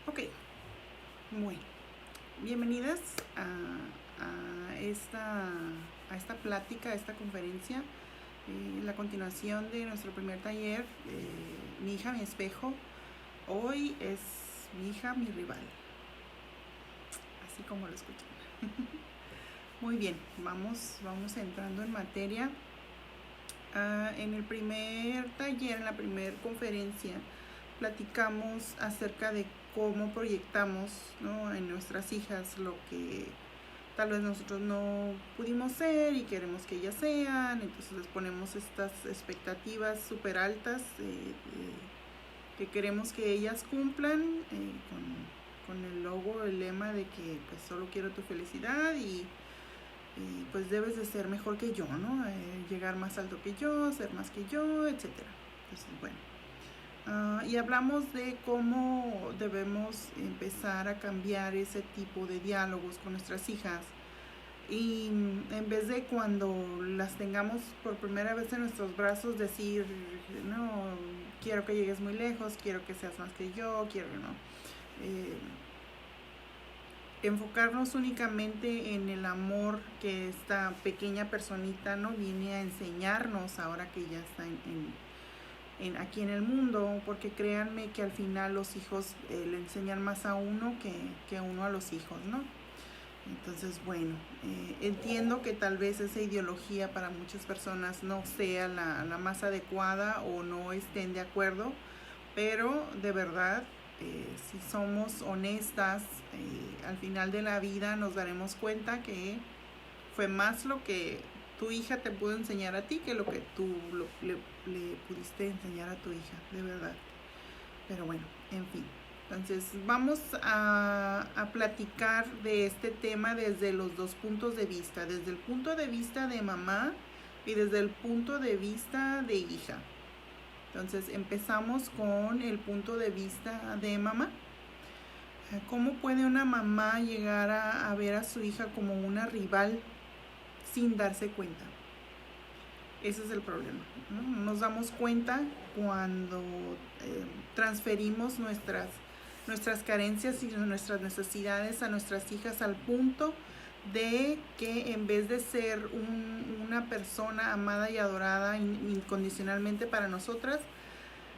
Ok, bueno, bienvenidas a esta plática, a esta conferencia, la continuación de nuestro primer taller, Mi hija, mi espejo. Hoy es mi hija, mi rival, así como lo escuchan. Muy bien, vamos entrando en materia. En el primer taller, en la primera conferencia, platicamos acerca de cómo proyectamos, ¿no?, en nuestras hijas lo que tal vez nosotros no pudimos ser y queremos que ellas sean. Entonces les ponemos estas expectativas súper altas que queremos que ellas cumplan, con el logo, el lema de que pues solo quiero tu felicidad y pues debes de ser mejor que yo, ¿no? Llegar más alto que yo, ser más que yo, etc. Entonces, bueno. Y hablamos de cómo debemos empezar a cambiar ese tipo de diálogos con nuestras hijas. Y en vez de cuando las tengamos por primera vez en nuestros brazos decir, no, quiero que llegues muy lejos, quiero que seas más que yo, quiero, ¿no? Enfocarnos únicamente en el amor que esta pequeña personita, ¿no?, viene a enseñarnos ahora que ya está aquí en el mundo, porque créanme que al final los hijos le enseñan más a uno que uno a los hijos, ¿no? Entonces, bueno, entiendo que tal vez esa ideología para muchas personas no sea la más adecuada o no estén de acuerdo, pero de verdad, si somos honestas, al final de la vida nos daremos cuenta que fue más lo que tu hija te pudo enseñar a ti que lo que tú le pudiste enseñar a tu hija, de verdad. Pero bueno, en fin. Entonces vamos a platicar de este tema desde los dos puntos de vista, desde el punto de vista de mamá y desde el punto de vista de hija. Entonces empezamos con el punto de vista de mamá. ¿Cómo puede una mamá llegar a ver a su hija como una rival sin darse cuenta? Ese es el problema, ¿no? Nos damos cuenta cuando transferimos nuestras carencias y nuestras necesidades a nuestras hijas al punto de que en vez de ser una persona amada y adorada incondicionalmente para nosotras,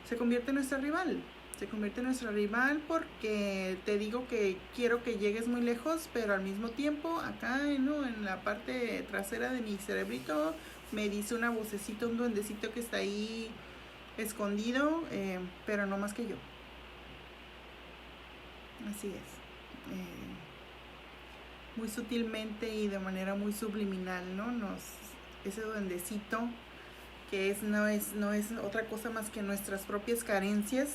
se convierte en nuestra rival. Se convierte en nuestra rival porque te digo que quiero que llegues muy lejos, pero al mismo tiempo acá, ¿no?, en la parte trasera de mi cerebrito me dice una vocecita, un duendecito que está ahí escondido, pero no más que yo. Así es. Muy sutilmente y de manera muy subliminal, ¿no? Ese duendecito que no es otra cosa más que nuestras propias carencias,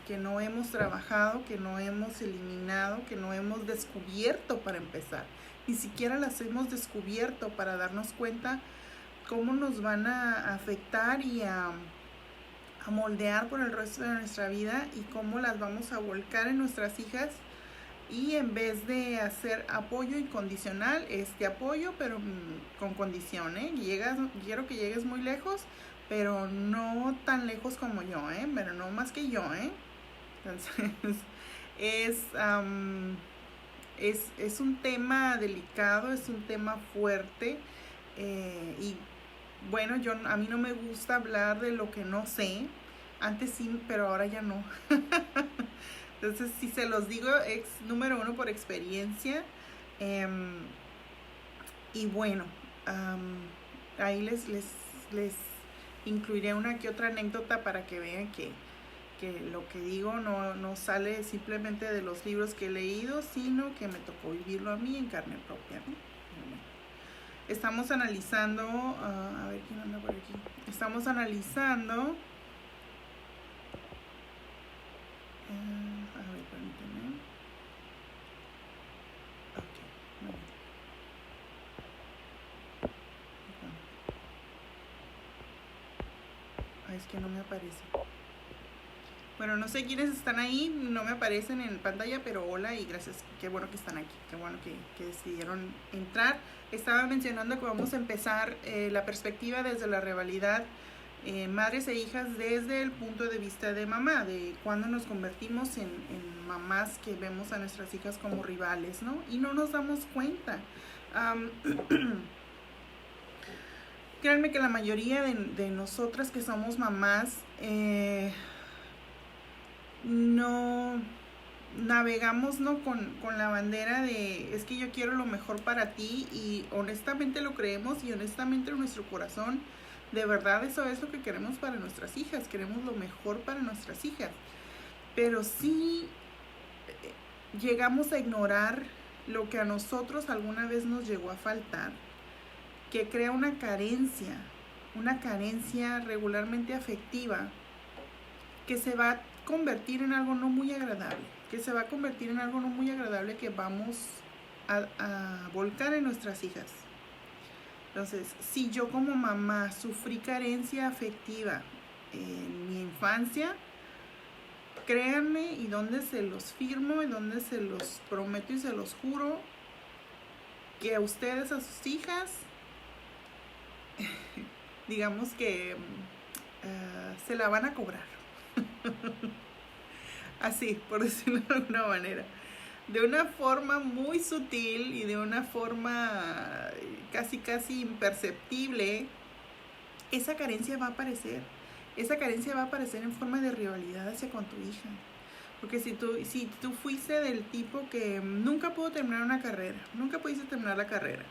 que no hemos trabajado, que no hemos eliminado, que no hemos descubierto para empezar. Ni siquiera las hemos descubierto para darnos cuenta cómo nos van a afectar y a moldear por el resto de nuestra vida y cómo las vamos a volcar en nuestras hijas. Y en vez de hacer apoyo incondicional, apoyo, pero con condición, quiero que llegues muy lejos, pero no tan lejos como yo, pero no más que yo, Entonces, es un tema delicado, es un tema fuerte, y bueno, a mí no me gusta hablar de lo que no sé. Antes sí, pero ahora ya no. Entonces, si se los digo, es número uno por experiencia. Y bueno, ahí les incluiré una que otra anécdota para que vean que lo que digo no sale simplemente de los libros que he leído, sino que me tocó vivirlo a mí en carne propia, ¿no? Estamos analizando, a ver quién anda por aquí. Estamos analizando, a ver, permítanme. Ok, muy bien. Ay, es que no me aparece. Bueno, no sé quiénes están ahí, no me aparecen en pantalla, pero hola y gracias, qué bueno que están aquí, qué bueno que decidieron entrar. Estaba mencionando que vamos a empezar la perspectiva desde la rivalidad madres e hijas desde el punto de vista de mamá, de cuando nos convertimos en mamás que vemos a nuestras hijas como rivales, ¿no? Y no nos damos cuenta. Créanme que la mayoría de nosotras que somos mamás no navegamos, ¿no? con la bandera de es que yo quiero lo mejor para ti, y honestamente lo creemos, y honestamente en nuestro corazón de verdad eso es lo que queremos para nuestras hijas, queremos lo mejor para nuestras hijas, pero sí llegamos a ignorar lo que a nosotros alguna vez nos llegó a faltar, que crea una carencia regularmente afectiva, que se va a convertir en algo no muy agradable, que vamos a volcar en nuestras hijas. Entonces, si yo como mamá sufrí carencia afectiva en mi infancia, créanme, y donde se los firmo, y donde se los prometo y se los juro, que a ustedes, a sus hijas, digamos que se la van a cobrar. Así, por decirlo de alguna manera. De una forma muy sutil y de una forma casi imperceptible, esa carencia va a aparecer. Esa carencia va a aparecer en forma de rivalidad hacia con tu hija. Porque si tú fuiste del tipo que nunca pudo terminar una carrera, nunca pudiste terminar la carrera,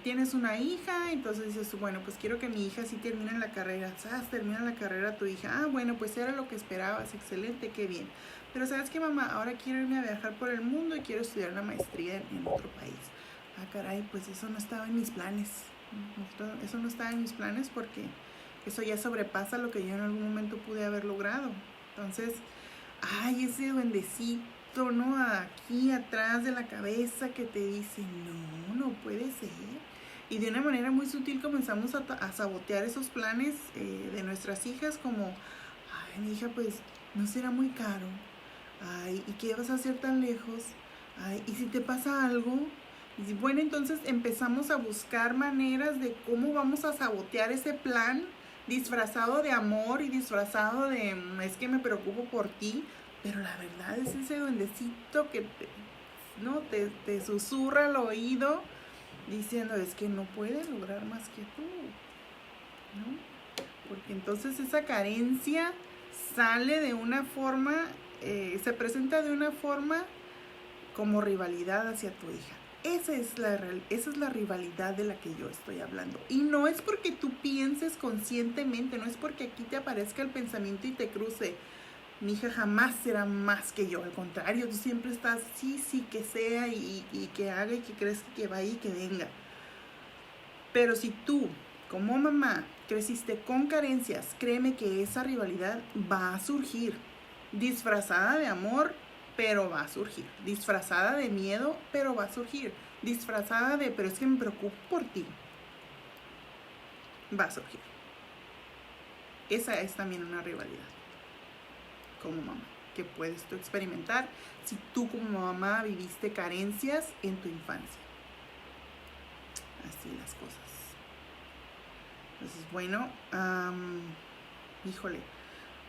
tienes una hija, entonces dices, bueno, pues quiero que mi hija sí termine la carrera. Termina la carrera tu hija. Bueno, pues era lo que esperabas, excelente, qué bien. Pero ¿sabes qué, mamá? Ahora quiero irme a viajar por el mundo y quiero estudiar una maestría en otro país. Caray, pues eso no estaba en mis planes. Eso no estaba en mis planes porque eso ya sobrepasa lo que yo en algún momento pude haber logrado. Entonces, ese duendecito, ¿no? Aquí atrás de la cabeza que te dice, no puede ser. Y de una manera muy sutil comenzamos a sabotear esos planes de nuestras hijas, como, mi hija, pues no será muy caro. ¿Y qué vas a hacer tan lejos? ¿Y si te pasa algo? Y bueno, entonces empezamos a buscar maneras de cómo vamos a sabotear ese plan, disfrazado de amor y disfrazado de es que me preocupo por ti, pero la verdad es ese duendecito que te susurra al oído diciendo, es que no puedes lograr más que tú, ¿no? Porque entonces esa carencia sale de una forma, se presenta de una forma como rivalidad hacia tu hija. Esa es la rivalidad de la que yo estoy hablando. Y no es porque tú pienses conscientemente, no es porque aquí te aparezca el pensamiento y te cruce, mi hija jamás será más que yo. Al contrario, tú siempre estás, sí, que sea y que haga y que crezca, que vaya y que venga. Pero si tú, como mamá, creciste con carencias, créeme que esa rivalidad va a surgir, disfrazada de amor, pero va a surgir, disfrazada de miedo, pero va a surgir, disfrazada de, pero es que me preocupo por ti, va a surgir. Esa es también una rivalidad como mamá que puedes tú experimentar si tú como mamá viviste carencias en tu infancia. Así las cosas. Entonces, bueno, híjole,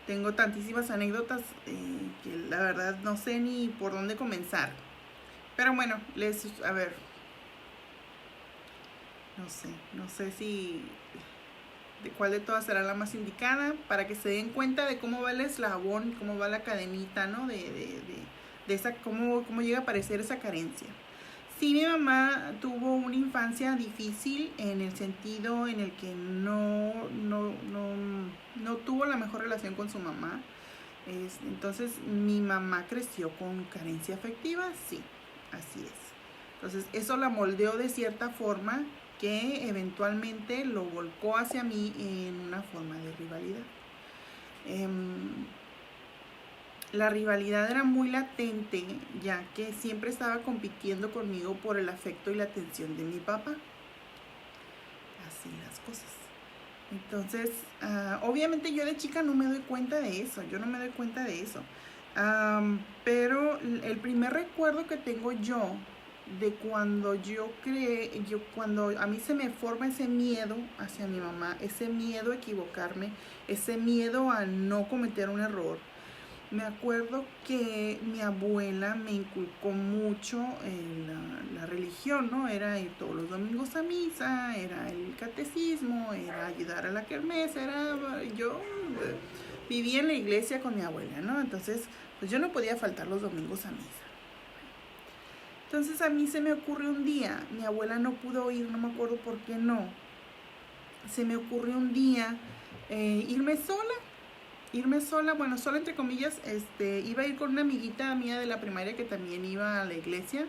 tengo tantísimas anécdotas que la verdad no sé ni por dónde comenzar. Pero bueno, a ver, no sé si de cuál de todas será la más indicada para que se den cuenta de cómo va el eslabón, cómo va la cadenita, ¿no? De esa, cómo llega a aparecer esa carencia. Sí, mi mamá tuvo una infancia difícil en el sentido en el que no tuvo la mejor relación con su mamá. Entonces, mi mamá creció con carencia afectiva, sí, así es. Entonces, eso la moldeó de cierta forma que eventualmente lo volcó hacia mí en una forma de rivalidad. La rivalidad era muy latente, ya que siempre estaba compitiendo conmigo por el afecto y la atención de mi papá. Así las cosas. Entonces, obviamente yo de chica no me doy cuenta de eso, pero el primer recuerdo que tengo yo de cuando cuando a mí se me forma ese miedo hacia mi mamá, ese miedo a equivocarme, ese miedo a no cometer un error. Me acuerdo que mi abuela me inculcó mucho la religión, ¿no? Era ir todos los domingos a misa, era el catecismo, era ayudar a la kermés, yo vivía en la iglesia con mi abuela, ¿no? Entonces, pues yo no podía faltar los domingos a misa. Entonces a mí se me ocurrió un día, mi abuela no pudo ir, no me acuerdo por qué no. Se me ocurrió un día irme sola, bueno, sola entre comillas, iba a ir con una amiguita mía de la primaria que también iba a la iglesia.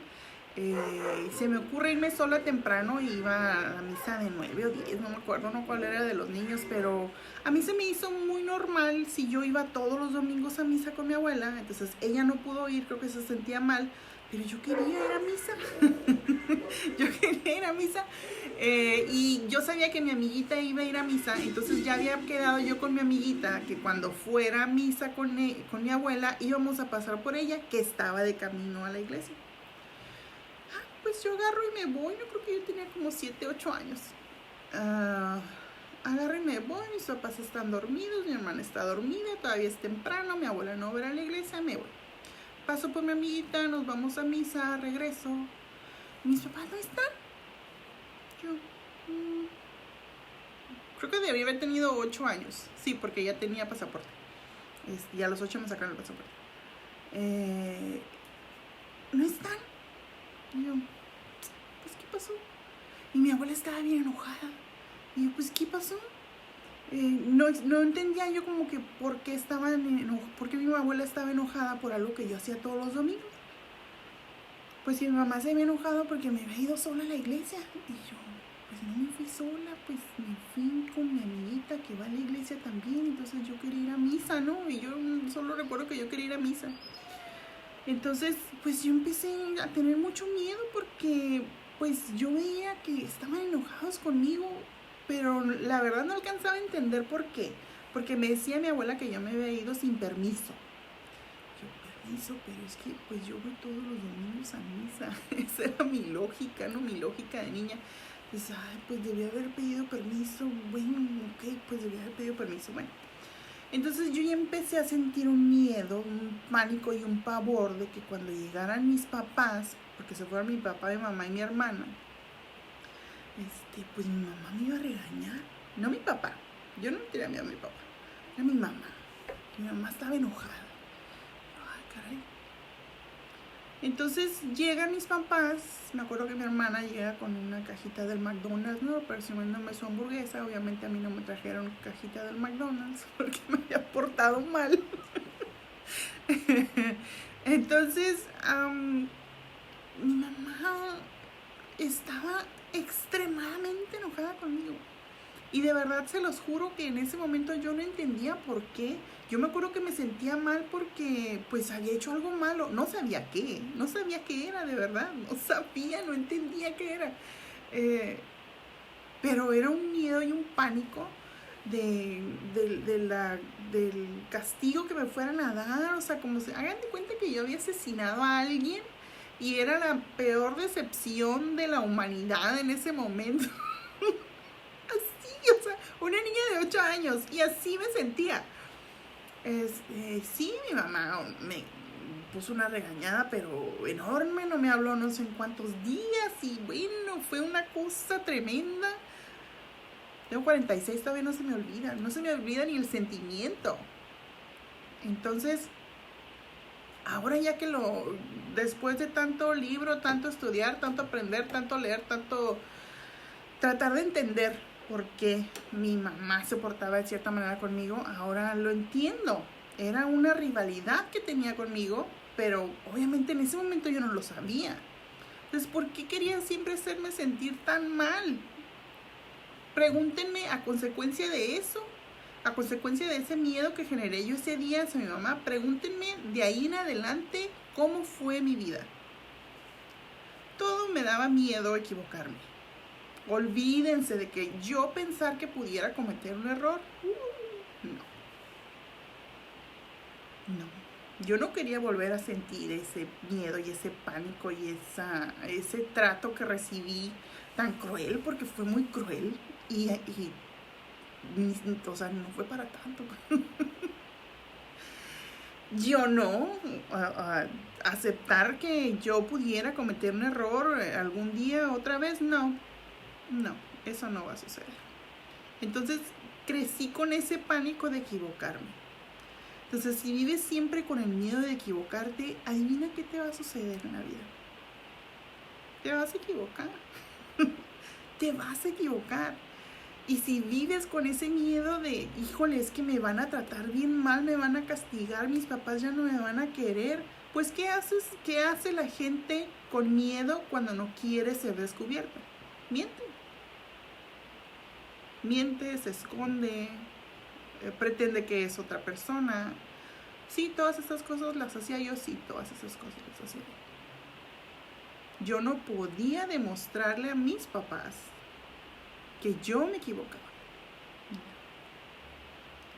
Se me ocurre irme sola temprano y iba a la misa de 9 o 10, no me acuerdo no cuál era de los niños, pero a mí se me hizo muy normal si yo iba todos los domingos a misa con mi abuela. Entonces ella no pudo ir, creo que se sentía mal, pero yo quería ir a misa. Yo quería ir a misa. Y yo sabía que mi amiguita iba a ir a misa, entonces ya había quedado yo con mi amiguita que cuando fuera a misa con mi abuela íbamos a pasar por ella, que estaba de camino a la iglesia. Pues yo agarro y me voy, no creo que yo tenía como 7, 8 años. Agarro y me voy, mis papás están dormidos, mi hermana está dormida, todavía es temprano, mi abuela no va a la iglesia, me voy. Paso por mi amiguita, nos vamos a misa, regreso. Mis papás no están. Yo creo que debía haber tenido 8 años. Sí, porque ya tenía pasaporte. Y a los 8 me sacaron el pasaporte. No están. Y yo, pues, ¿qué pasó? Y mi abuela estaba bien enojada. Y yo, pues, ¿qué pasó? No entendía yo como que por qué porque mi abuela estaba enojada por algo que yo hacía todos los domingos. Pues si mi mamá se había enojado porque me había ido sola a la iglesia. Y yo, pues no me fui sola, pues me fui con mi amiguita que va a la iglesia también. Entonces yo quería ir a misa, ¿no? Y yo solo recuerdo que yo quería ir a misa. Entonces, pues yo empecé a tener mucho miedo porque pues yo veía que estaban enojados conmigo, pero la verdad no alcanzaba a entender por qué. Porque me decía mi abuela que yo me había ido sin permiso. Yo, permiso, pero es que pues yo voy todos los domingos a misa. Esa era mi lógica, ¿no? Mi lógica de niña. Pues, pues debía haber pedido permiso. Bueno, ok, pues debía haber pedido permiso. Bueno. Entonces yo ya empecé a sentir un miedo, un pánico y un pavor de que cuando llegaran mis papás, porque se fueron mi papá, mi mamá y mi hermana, pues mi mamá me iba a regañar. No mi papá, yo no tenía miedo a mi papá, era mi mamá. Mi mamá estaba enojada. Ay, caray. Entonces llegan mis papás, me acuerdo que mi hermana llega con una cajita del McDonald's, ¿no? Presumiéndome su hamburguesa. Obviamente a mí no me trajeron cajita del McDonald's porque me había portado mal. Entonces, mi mamá estaba extremadamente enojada conmigo. Y de verdad se los juro que en ese momento yo no entendía por qué. Yo me acuerdo que me sentía mal porque pues había hecho algo malo. No sabía qué era de verdad. No entendía qué era. Pero era un miedo y un pánico del castigo que me fueran a dar. O sea, como se hagan de cuenta que yo había asesinado a alguien y era la peor decepción de la humanidad en ese momento. O sea, una niña de 8 años y así me sentía. Sí, mi mamá me puso una regañada, pero enorme, no me habló no sé en cuántos días y bueno, fue una cosa tremenda. Tengo 46, todavía no se me olvida ni el sentimiento. Entonces, ahora ya que después de tanto libro, tanto estudiar, tanto aprender, tanto leer, tanto tratar de entender por qué mi mamá se portaba de cierta manera conmigo, ahora lo entiendo. Era una rivalidad que tenía conmigo, pero obviamente en ese momento yo no lo sabía. Entonces, ¿por qué quería siempre hacerme sentir tan mal? Pregúntenme a consecuencia de eso, a consecuencia de ese miedo que generé yo ese día hacia mi mamá, pregúntenme de ahí en adelante cómo fue mi vida. Todo me daba miedo equivocarme. Olvídense de que yo pensar que pudiera cometer un error. Yo no quería volver a sentir ese miedo y ese pánico y ese trato que recibí tan cruel, porque fue muy cruel y o sea, no fue para tanto. Yo no, aceptar que yo pudiera cometer un error algún día otra vez, no, eso no va a suceder. Entonces crecí con ese pánico de equivocarme. Entonces si vives siempre con el miedo de equivocarte, adivina qué te va a suceder en la vida. Te vas a equivocar. Te vas a equivocar. Y si vives con ese miedo de, híjole, es que me van a tratar bien mal, me van a castigar, mis papás ya no me van a querer, pues ¿qué haces? ¿Qué hace la gente con miedo cuando no quiere ser descubierta? Miente. Miente, se esconde, pretende que es otra persona. Sí, todas esas cosas las hacía yo, sí, todas esas cosas las hacía yo. Yo no podía demostrarle a mis papás que yo me equivocaba.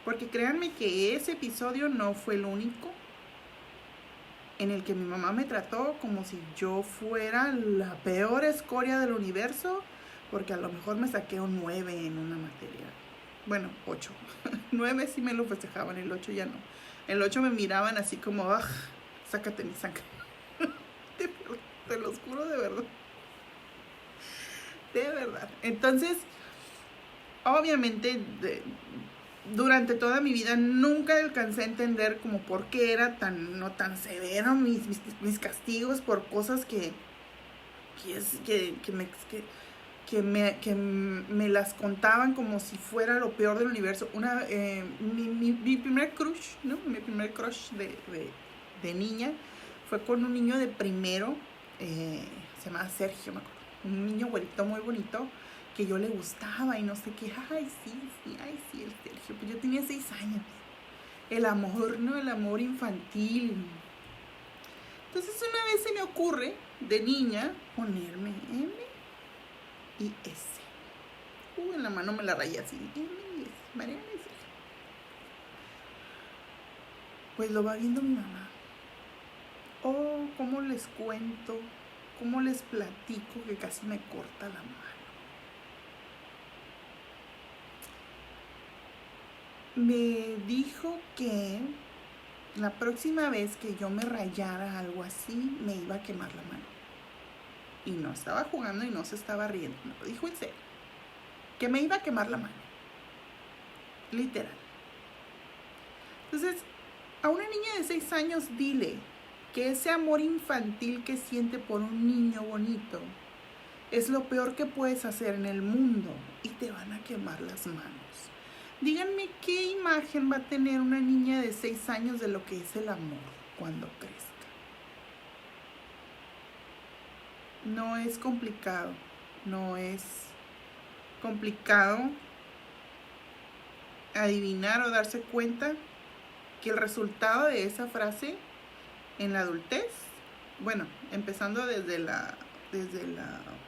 Porque créanme que ese episodio no fue el único en el que mi mamá me trató como si yo fuera la peor escoria del universo, porque a lo mejor me saqué un 9 en una materia. Bueno, 8. 9 sí me lo festejaban, el 8 ya no. El 8 me miraban así como, sácate mi sangre. Te los juro de verdad. De verdad. Entonces, obviamente, durante toda mi vida nunca alcancé a entender como por qué era no tan severo mis castigos por cosas que me las contaban como si fuera lo peor del universo. Mi primer crush, ¿no? Mi primer crush de niña fue con un niño de primero, se llamaba Sergio, me acuerdo. Un niño güerito muy bonito que yo le gustaba y no sé qué. Ay, sí, el Sergio. Pues yo tenía 6 años. El amor, ¿no? El amor infantil. Entonces una vez se me ocurre, de niña, ponerme M y S. En la mano me la rayé así. M y S. Mariana y Sergio. Pues lo va viendo mi mamá. Oh, ¿cómo les cuento? ¿Cómo les platico que casi me corta la mano? Me dijo que la próxima vez que yo me rayara algo así, me iba a quemar la mano. Y no estaba jugando y no se estaba riendo. Me lo dijo en serio. Que me iba a quemar la mano. Literal. Entonces, a una niña de 6 años dile que ese amor infantil que siente por un niño bonito es lo peor que puedes hacer en el mundo y te van a quemar las manos. Díganme qué imagen va a tener una niña de 6 años de lo que es el amor cuando crezca. No es complicado, no es complicado adivinar o darse cuenta que el resultado de esa frase en la adultez, bueno, empezando desde la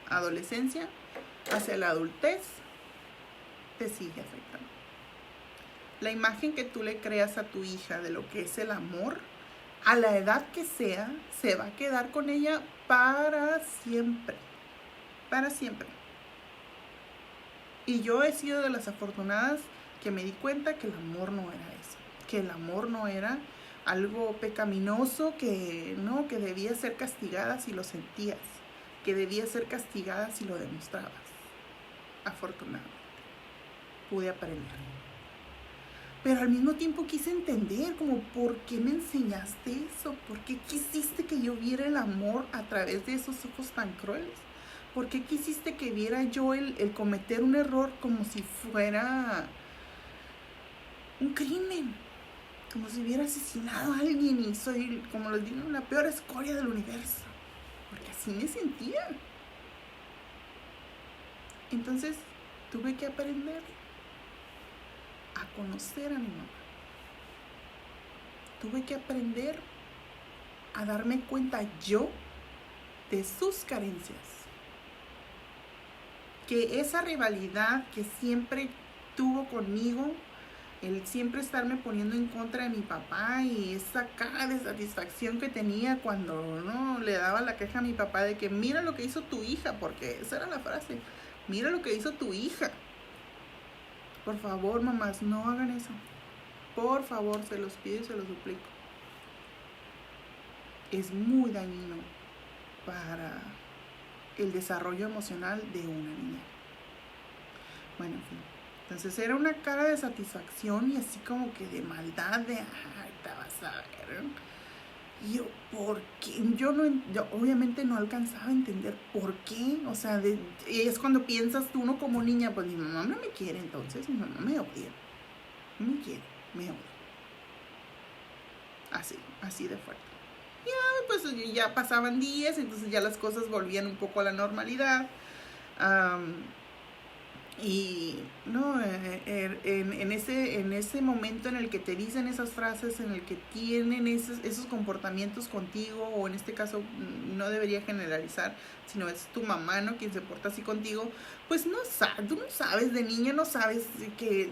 adolescencia hacia la adultez, te sigue afectando. La imagen que tú le creas a tu hija de lo que es el amor, a la edad que sea, se va a quedar con ella para siempre. Para siempre. Y yo he sido de las afortunadas que me di cuenta que el amor no era eso. Que el amor no era algo pecaminoso, que no, que debía ser castigada si lo sentías. Que debía ser castigada si lo demostrabas. Afortunadamente. Pude aprender. Pero al mismo tiempo quise entender como por qué me enseñaste eso, por qué quisiste que yo viera el amor a través de esos ojos tan crueles, por qué quisiste que viera yo el cometer un error como si fuera un crimen, como si hubiera asesinado a alguien y soy, como les digo, la peor escoria del universo, porque así me sentía. Entonces tuve que aprender a conocer a mi mamá. Tuve que aprender a darme cuenta yo de sus carencias. Que esa rivalidad que siempre tuvo conmigo el siempre estarme poniendo en contra de mi papá y esa cara de satisfacción que tenía cuando no le daba la queja a mi papá de que mira lo que hizo tu hija, porque esa era la frase, mira lo que hizo tu hija. Por favor, mamás, no hagan eso. Por favor, se los pido y se los suplico. Es muy dañino para el desarrollo emocional de una niña. Bueno, en fin. Entonces era una cara de satisfacción y así como que de maldad, de, ay, te vas a ver. Y yo, ¿por qué? Yo obviamente no alcanzaba a entender por qué. O sea, es cuando piensas tú, uno como niña, pues mi mamá no me quiere, entonces mi mamá me odia. No me quiere, me odia. Así de fuerte. Ya, pues ya pasaban días, entonces ya las cosas volvían un poco a la normalidad. Y no, en ese momento en el que te dicen esas frases, en el que tienen esos comportamientos contigo, o en este caso no debería generalizar, sino es tu mamá, ¿no?, quien se porta así contigo, pues tú no sabes, de niña no sabes que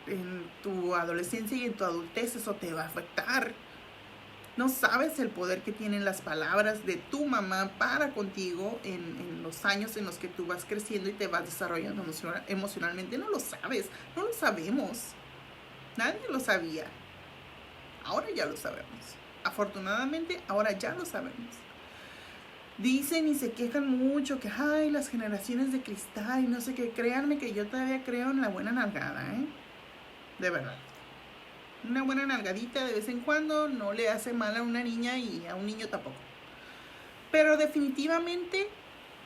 en tu adolescencia y en tu adultez eso te va a afectar. No sabes el poder que tienen las palabras de tu mamá para contigo en los años en los que tú vas creciendo y te vas desarrollando emocionalmente. No lo sabes, no lo sabemos. Nadie lo sabía. Ahora ya lo sabemos. Afortunadamente, ahora ya lo sabemos. Dicen y se quejan mucho que, ay, las generaciones de cristal y no sé qué. Créanme que yo todavía creo en la buena nalgada, ¿eh? De verdad. Una buena nalgadita de vez en cuando no le hace mal a una niña y a un niño tampoco. Pero definitivamente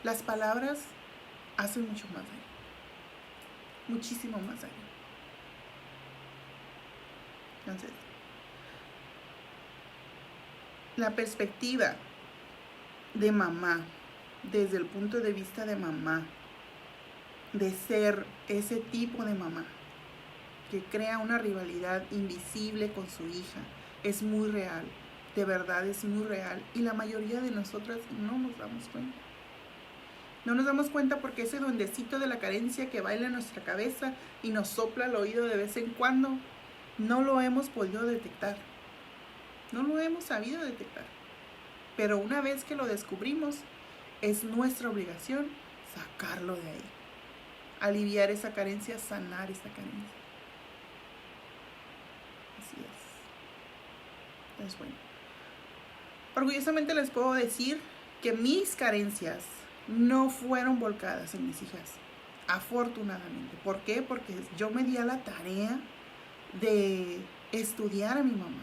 las palabras hacen mucho más daño. Muchísimo más daño. Entonces, la perspectiva de mamá, desde el punto de vista de mamá, de ser ese tipo de mamá que crea una rivalidad invisible con su hija, es muy real, de verdad es muy real, y la mayoría de nosotras no nos damos cuenta. No nos damos cuenta porque ese duendecito de la carencia que baila en nuestra cabeza y nos sopla al oído de vez en cuando, no lo hemos podido detectar, no lo hemos sabido detectar. Pero una vez que lo descubrimos, es nuestra obligación sacarlo de ahí, aliviar esa carencia, sanar esa carencia. Es bueno. Orgullosamente les puedo decir que mis carencias no fueron volcadas en mis hijas, afortunadamente. ¿Por qué? Porque yo me di a la tarea de estudiar a mi mamá,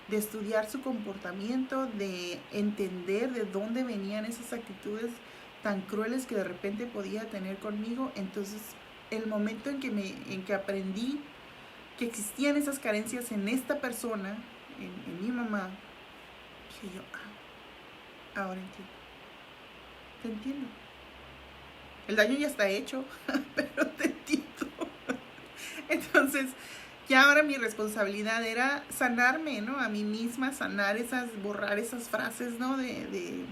de estudiar su comportamiento, de entender de dónde venían esas actitudes tan crueles que de repente podía tener conmigo. Entonces, el momento en que aprendí que existían esas carencias en esta persona, en mi mamá, dije yo, ahora entiendo. Te entiendo. El daño ya está hecho, pero te entiendo. Entonces, ya ahora mi responsabilidad era sanarme, ¿no? A mí misma, borrar esas frases, ¿no? De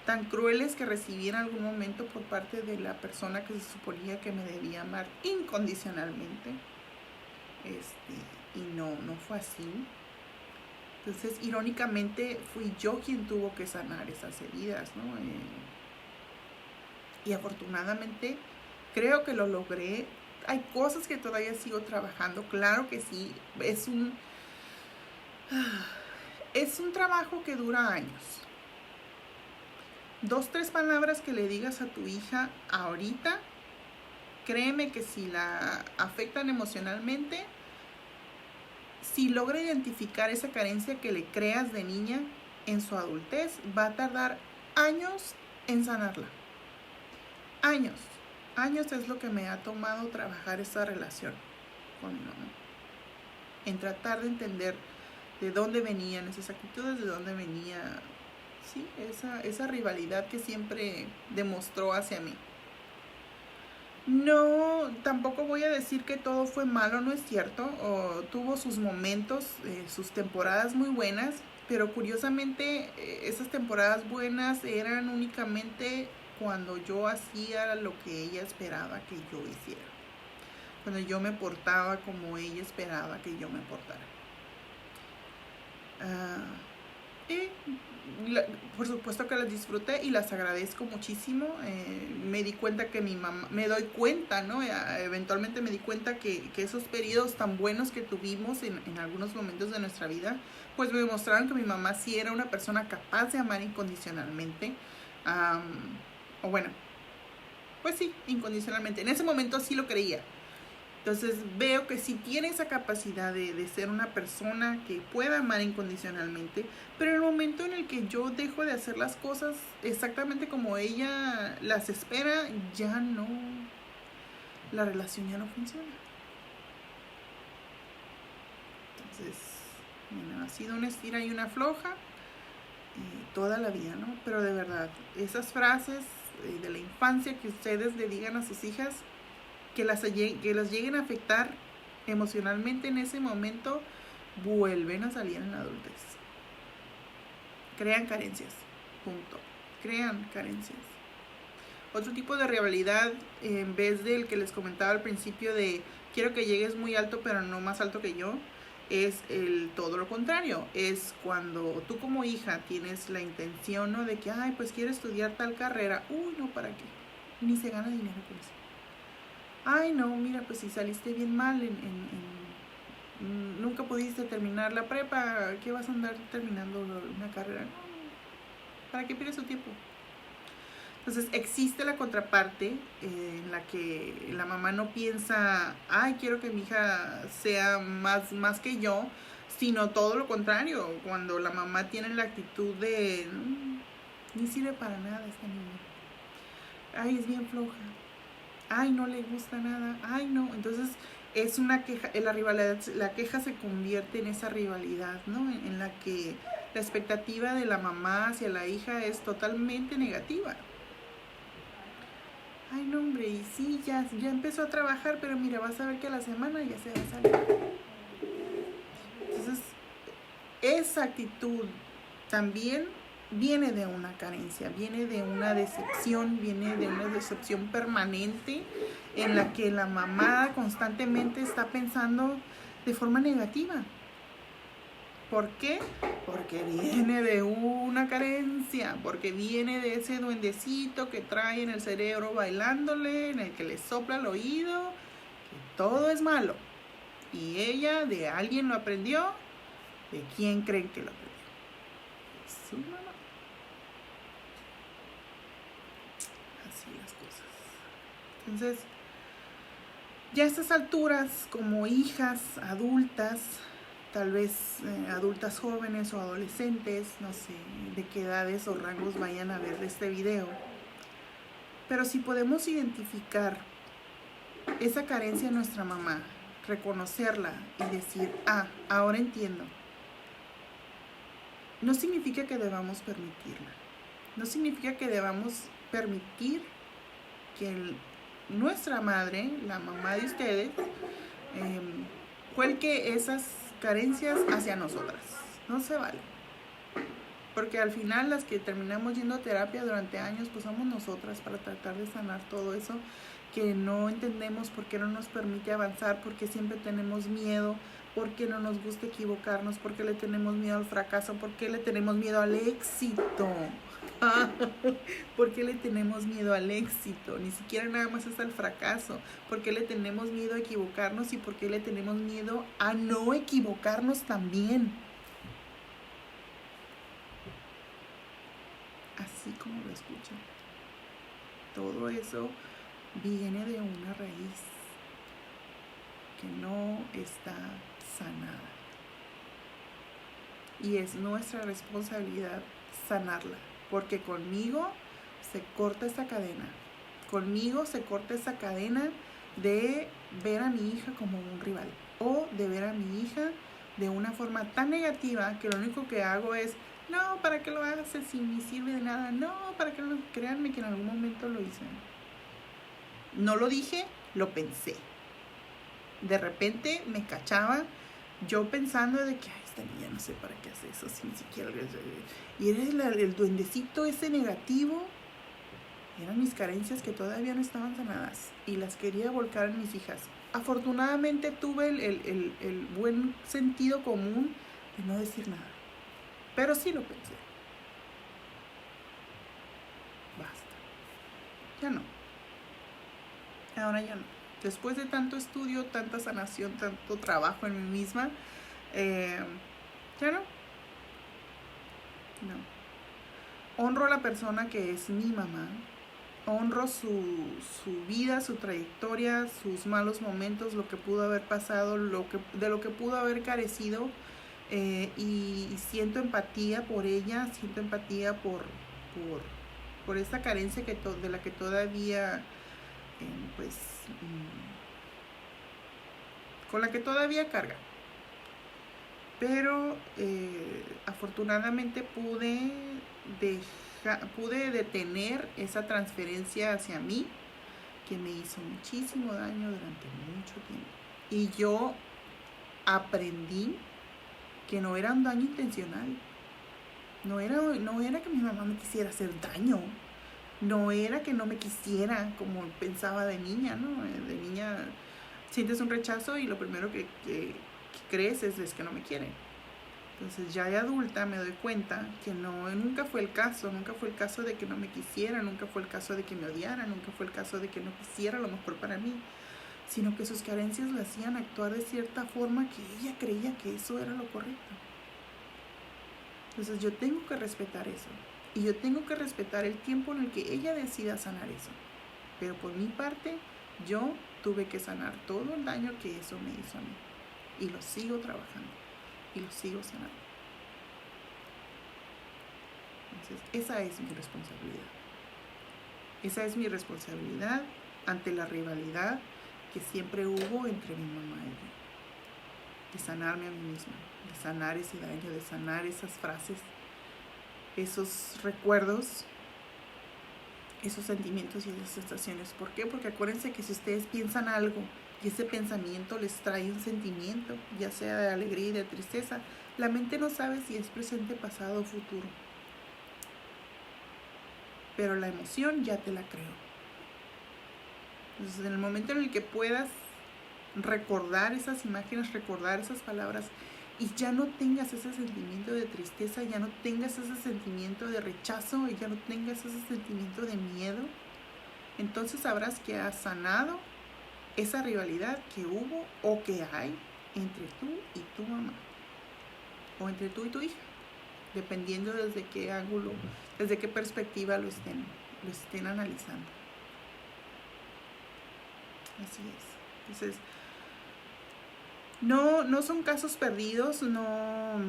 tan crueles que recibí en algún momento por parte de la persona que se suponía que me debía amar incondicionalmente. Y no fue así. Entonces, irónicamente, fui yo quien tuvo que sanar esas heridas, ¿no? Y afortunadamente, creo que lo logré. Hay cosas que todavía sigo trabajando, claro que sí. Es un trabajo que dura años. 2, 3 palabras que le digas a tu hija ahorita, créeme que si la afectan emocionalmente, si logra identificar esa carencia que le creas de niña en su adultez, va a tardar años en sanarla. Años es lo que me ha tomado trabajar esa relación con mi mamá. En tratar de entender de dónde venían esas actitudes, de dónde venía, sí, esa rivalidad que siempre demostró hacia mí. No, tampoco voy a decir que todo fue malo, no es cierto. Tuvo sus momentos, sus temporadas muy buenas, pero curiosamente esas temporadas buenas eran únicamente cuando yo hacía lo que ella esperaba que yo hiciera. cuando yo me portaba como ella esperaba que yo me portara. Y por supuesto que las disfruté y las agradezco muchísimo. Me di cuenta que mi mamá, me doy cuenta, ¿no? Eventualmente me di cuenta que esos periodos tan buenos que tuvimos en algunos momentos de nuestra vida, pues me demostraron que mi mamá sí era una persona capaz de amar incondicionalmente. O bueno, pues sí, incondicionalmente. En ese momento sí lo creía. Entonces veo que sí tiene esa capacidad de ser una persona que pueda amar incondicionalmente, pero en el momento en el que yo dejo de hacer las cosas exactamente como ella las espera, ya no, la relación ya no funciona. Entonces, bueno, ha sido una estira y una afloja toda la vida, ¿no? Pero de verdad, esas frases de la infancia que ustedes le digan a sus hijas, que las lleguen a afectar emocionalmente en ese momento, vuelven a salir en la adultez. Crean carencias, punto. Crean carencias. Otro tipo de rivalidad, en vez del que les comentaba al principio de quiero que llegues muy alto pero no más alto que yo, es todo lo contrario. Es cuando tú como hija tienes la intención, ¿no? De que, ay, pues quiero estudiar tal carrera. Uy, no, ¿para qué? Ni se gana dinero con eso. Ay, no, mira, pues si saliste bien mal, nunca pudiste terminar la prepa, ¿qué vas a andar terminando una carrera? No, ¿para qué pierdes tu tiempo? Entonces existe la contraparte en la que la mamá no piensa, ay, quiero que mi hija sea más que yo, sino todo lo contrario, cuando la mamá tiene la actitud de, ni sirve para nada esta niña, ay, es bien floja, ay, no le gusta nada, ay, no. Entonces es una queja, la rivalidad, la queja se convierte en esa rivalidad, ¿no? En la que la expectativa de la mamá hacia la hija es totalmente negativa. Ay, no, hombre, y sí, ya empezó a trabajar, pero mira, vas a ver que a la semana ya se va a salir. Entonces, esa actitud también viene de una carencia, viene de una decepción permanente en la que la mamá constantemente está pensando de forma negativa. ¿Por qué? Porque viene de una carencia, porque viene de ese duendecito que trae en el cerebro bailándole, en el que le sopla el oído, que todo es malo. Y ella de alguien lo aprendió. ¿De quién creen que lo aprendió? De su mamá. Así las cosas. Entonces, ya a estas alturas, como hijas adultas, tal vez adultas jóvenes o adolescentes, no sé de qué edades o rangos vayan a ver este video, pero si podemos identificar esa carencia en nuestra mamá, reconocerla y decir, ahora entiendo, no significa que debamos permitirla, no significa que debamos permitir que nuestra madre, la mamá de ustedes, vuelque esas carencias hacia nosotras. No se vale. Porque al final las que terminamos yendo a terapia durante años, pues somos nosotras para tratar de sanar todo eso que no entendemos, por qué no nos permite avanzar, porque siempre tenemos miedo, porque no nos gusta equivocarnos, porque le tenemos miedo al fracaso, porque le tenemos miedo al éxito. ¿Por qué le tenemos miedo al éxito? Ni siquiera nada más es al fracaso. ¿Por qué le tenemos miedo a equivocarnos y por qué le tenemos miedo a no equivocarnos también? Así como lo escuchan. Todo eso viene de una raíz que no está sanada. Y es nuestra responsabilidad sanarla. Porque conmigo se corta esa cadena. Conmigo se corta esa cadena de ver a mi hija como un rival. O de ver a mi hija de una forma tan negativa que lo único que hago es, no, ¿para qué lo haces si ni sirve de nada? No, ¿para qué no? Créanme que en algún momento lo hice. No lo dije, lo pensé. De repente me cachaba yo pensando de que esta niña no sé para qué hace eso, si ni siquiera... Y era el duendecito ese negativo. Eran mis carencias que todavía no estaban sanadas y las quería volcar en mis hijas. afortunadamente tuve el buen sentido común de no decir nada. Pero sí lo pensé. Basta. Ya no. Ahora ya no. Después de tanto estudio, tanta sanación, tanto trabajo en mí misma, ya no. No. Honro a la persona que es mi mamá. Honro su vida, su trayectoria, sus malos momentos, lo que pudo haber pasado, de lo que pudo haber carecido. Y siento empatía por ella, siento empatía por esta carencia de la que todavía, pues, con la que todavía carga. Pero afortunadamente pude detener esa transferencia hacia mí, que me hizo muchísimo daño durante mucho tiempo. Y yo aprendí que no era un daño intencional. No era que mi mamá me quisiera hacer daño. No era que no me quisiera como pensaba de niña, ¿no? De niña sientes un rechazo y lo primero que crees es que no me quieren. Entonces ya de adulta me doy cuenta que nunca fue el caso. Nunca fue el caso de que no me quisiera, nunca fue el caso de que me odiara, nunca fue el caso de que no quisiera lo mejor para mí, sino que sus carencias la hacían actuar de cierta forma que ella creía que eso era lo correcto. Entonces yo tengo que respetar eso. Y yo tengo que respetar el tiempo en el que ella decida sanar eso. Pero por mi parte, yo tuve que sanar todo el daño que eso me hizo a mí. Y lo sigo trabajando. Y lo sigo sanando. Entonces, esa es mi responsabilidad. Esa es mi responsabilidad ante la rivalidad que siempre hubo entre mi mamá y yo. De sanarme a mí misma, de sanar ese daño, de sanar esas frases, esos recuerdos, esos sentimientos y esas sensaciones. ¿Por qué? Porque acuérdense que si ustedes piensan algo y ese pensamiento les trae un sentimiento, ya sea de alegría y de tristeza, la mente no sabe si es presente, pasado o futuro. Pero la emoción ya te la creó. Entonces, en el momento en el que puedas recordar esas imágenes, recordar esas palabras, y ya no tengas ese sentimiento de tristeza, ya no tengas ese sentimiento de rechazo, y ya no tengas ese sentimiento de miedo, entonces sabrás que has sanado esa rivalidad que hubo o que hay entre tú y tu mamá, o entre tú y tu hija, dependiendo desde qué ángulo, desde qué perspectiva lo estén analizando. Así es. Entonces, no son casos perdidos, no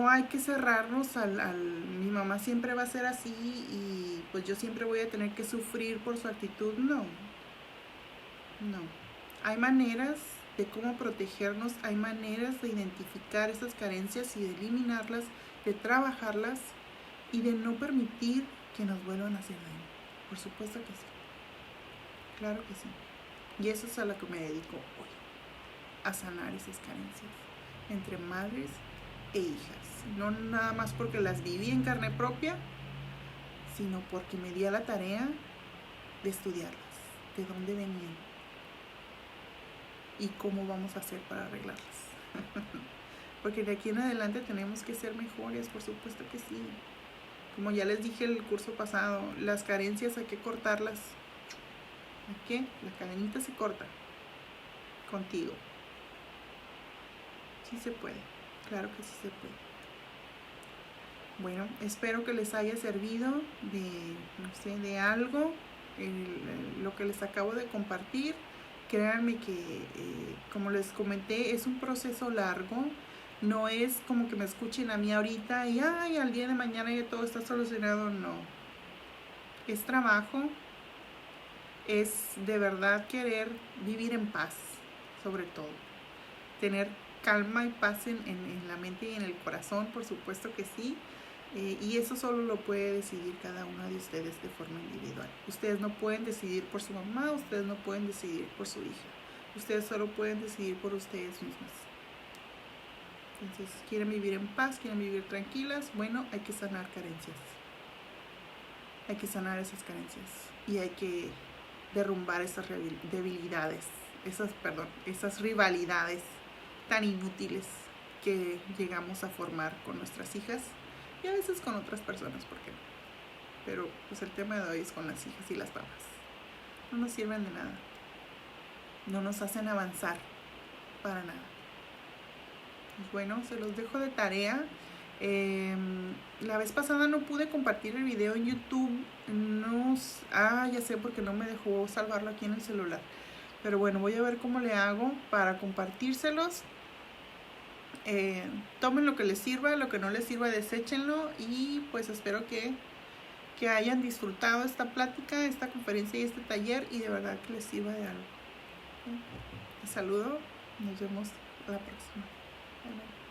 hay que cerrarnos mi mamá siempre va a ser así y pues yo siempre voy a tener que sufrir por su actitud. No. Hay maneras de cómo protegernos, hay maneras de identificar esas carencias y de eliminarlas, de trabajarlas y de no permitir que nos vuelvan a hacer daño. Por supuesto que sí. Claro que sí. Y eso es a lo que me dedico hoy, a sanar esas carencias entre madres e hijas. No nada más porque las viví en carne propia, sino porque me di a la tarea de estudiarlas, de dónde venían y cómo vamos a hacer para arreglarlas. Porque de aquí en adelante tenemos que ser mejores, por supuesto que sí. Como ya les dije el curso pasado, las carencias hay que cortarlas. ¿A qué? La cadenita se corta contigo. Sí se puede, claro que sí se puede. Bueno, espero que les haya servido de algo lo que les acabo de compartir. Créanme que, como les comenté, es un proceso largo. No es como que me escuchen a mí ahorita y al día de mañana ya todo está solucionado. No. Es trabajo. Es de verdad querer vivir en paz, sobre todo. Tener calma y paz en la mente y en el corazón, por supuesto que sí. Y eso solo lo puede decidir cada uno de ustedes de forma individual. Ustedes no pueden decidir por su mamá, ustedes no pueden decidir por su hija. Ustedes solo pueden decidir por ustedes mismas. Entonces, ¿quieren vivir en paz? ¿Quieren vivir tranquilas? Bueno, hay que sanar carencias. Hay que sanar esas carencias. Y hay que derrumbar esas debilidades esas rivalidades tan inútiles que llegamos a formar con nuestras hijas y a veces con otras personas, ¿por qué no? Pero pues el tema de hoy es con las hijas y las papás. No nos sirven de nada, no nos hacen avanzar para nada. Pues bueno, se los dejo de tarea. La vez pasada no pude compartir el video en YouTube. Ya sé, porque no me dejó salvarlo aquí en el celular. Pero bueno, voy a ver cómo le hago para compartírselos. Tomen lo que les sirva, lo que no les sirva, deséchenlo. Y pues espero que hayan disfrutado esta plática, esta conferencia y este taller. Y de verdad que les sirva de algo. Les saludo. Nos vemos a la próxima. Bye, bye.